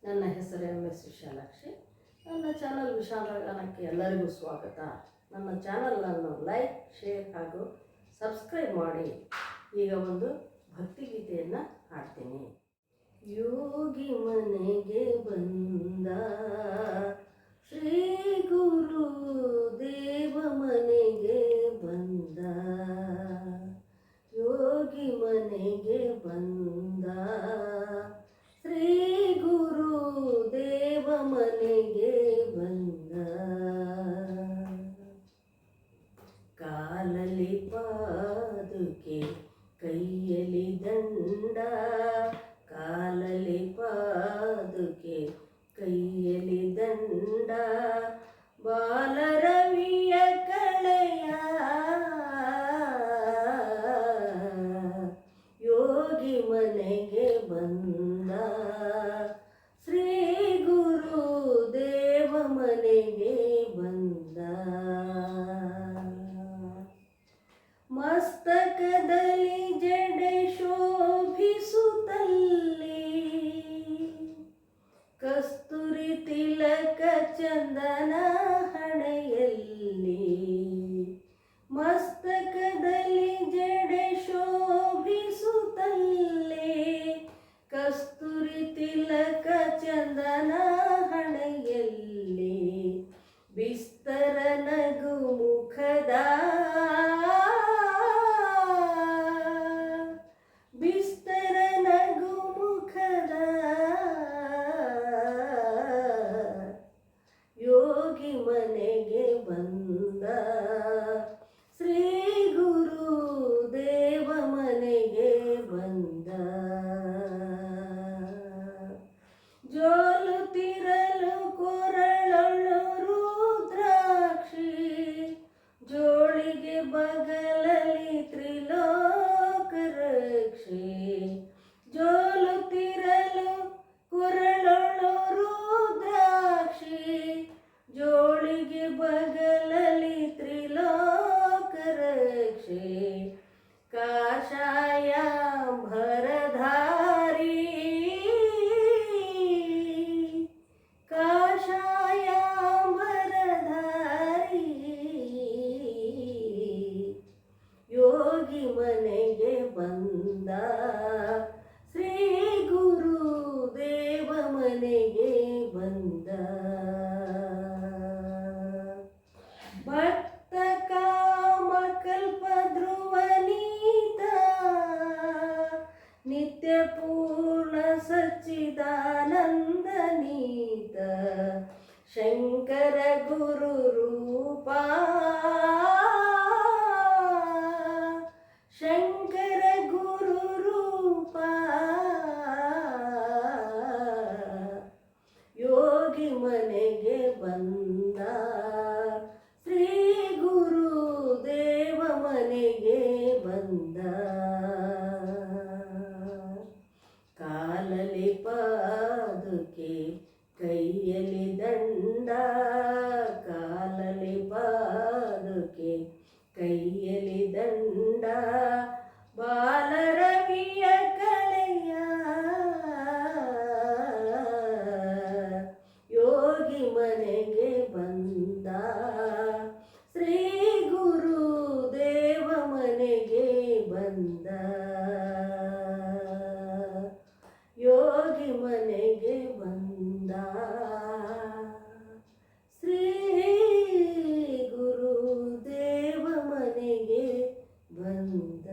ನನ್ನ ಹೆಸರು MS ವಿಶಾಲಾಕ್ಷಿ. ನನ್ನ ಚಾನಲ್ ವಿಶಾಲಗಾನಕ್ಕೆ ಎಲ್ಲರಿಗೂ ಸ್ವಾಗತ. ನನ್ನ ಚಾನಲನ್ನು ಲೈಕ್, ಶೇರ್ ಹಾಗೂ ಸಬ್ಸ್ಕ್ರೈಬ್ ಮಾಡಿ. ಈಗ ಒಂದು ಭಕ್ತಿಗೀತೆಯನ್ನು ಹಾಡ್ತೀನಿ. ಯೋಗಿ ಮನೆಗೆ ಬಂದ ಶ್ರೀ ಗುರು ದೇವ ಮನೆಗೆ ಬಂದ, ಯೋಗಿ ಮನೆಗೆ ಬಂದ ಶ್ರೀ ಗುರು ದೇವ ಮನೆಗೆ ಬಂದ. ಕಾಲಲ್ಲಿ ಪಾದುಕೆ ಕೈಯಲ್ಲಿ ದಂಡ, ಕಾಲಲ್ಲಿ ಪಾದುಕೆ ಕೈಯಲ್ಲಿ ದಂಡ, ಬಾಲರವಿಯ ಕಳೆಯ ಯೋಗಿ ಮನೆಗೆ ಬಂದ, ಶ್ರೀ ಗುರು ದೇವ ಮನೆಗೆ ಬಂದ. ಮಸ್ತಕದಲ್ಲಿ ಜಡೆ ಶೋಭಿಸುತ್ತಲ್ಲಿ, ಕಸ್ತೂರಿ ತಿಲಕ ಚಂದನ ಹಣೆಯಲ್ಲಿ, ಮಸ್ತಕದಲ್ಲಿ ಜಡೆ ಶೋಭಿಸುತ್ತಲ್ಲಿ, ಕಸ್ತೂರಿ ತಿಲಕ ಚಂದನ ಹಣೆಯಲ್ಲಿ, ಬಿಸ್ತರ ನಗು ಮುಖದ, ಬಿಸ್ತರ ನಗು ಮುಖದ ಯೋಗಿ ಮನೆಗೆ ಬಂದ, ಶ್ರೀ ಗುರು ದೇವ ಮನೆಗೆ ಬಂದ. ಜೋಲುತ್ತಿರಲು ಕೊರಳೊಳು ರುದ್ರಾಕ್ಷಿ, ಜೋಳಿಗೆ ಬಗಲಲ್ಲಿ ತ್ರಿಲೋಕ ರಕ್ಷೆ, ಜೋಲುತ್ತಿರಲು ಕೊರಳೊಳು ರುದ್ರಾಕ್ಷಿ, ಜೋಳಿಗೆ ಬಗಲಲ್ಲಿ ತ್ರಿಲೋಕ ರಕ್ಷೆ, ಕಾಷಾಯ ಭರಧಾರಿ, ಕಾಷಾಯ ಭರಧಾರಿ ಯೋಗಿ ಮನೆಗೆ ಬಂದ, ಶ್ರೀ ಗುರು ದೇವ ಮನೆಗೆ ಬಂದ. ಭಕ್ತ ಕಾಮ ಕಲ್ಪ ಧ್ರುವನೀತ, ನಿತ್ಯ ಪೂರ್ಣ ಸಚ್ಚಿದಾನಂದ ನೀತ, ಶಂಕರ ಗುರು ರೂಪ, ಶಂಕರ ಗುರು ರೂಪ ಯೋಗಿ ಮನೆಗೆ ಬಂದ, ಶ್ರೀ ಗುರು ದೇವ ಮನೆಗೆ ಬಂದ. ಕಾಲಲ್ಲಿ ಪಾದುಕೆ ಕೈಯಲ್ಲಿ ದಂಡ, ಕಾಲಲ್ಲಿ ಪಾದುಕೆ ಕೈಯಲ್ಲಿ ದಂಡ, ಬಾಲರವಿಯ ಕಳೆಯ ಯೋಗಿ ಮನೆಗೆ ಬಂದ, ಶ್ರೀ ಗುರು ದೇವ ಮನೆಗೆ ಬಂದ, ಯೋಗಿ ಮನೆಗೆ ಬಂದ, ಶ್ರೀ ಗುರು ದೇವ ಮನೆಗೆ ಬಂದ.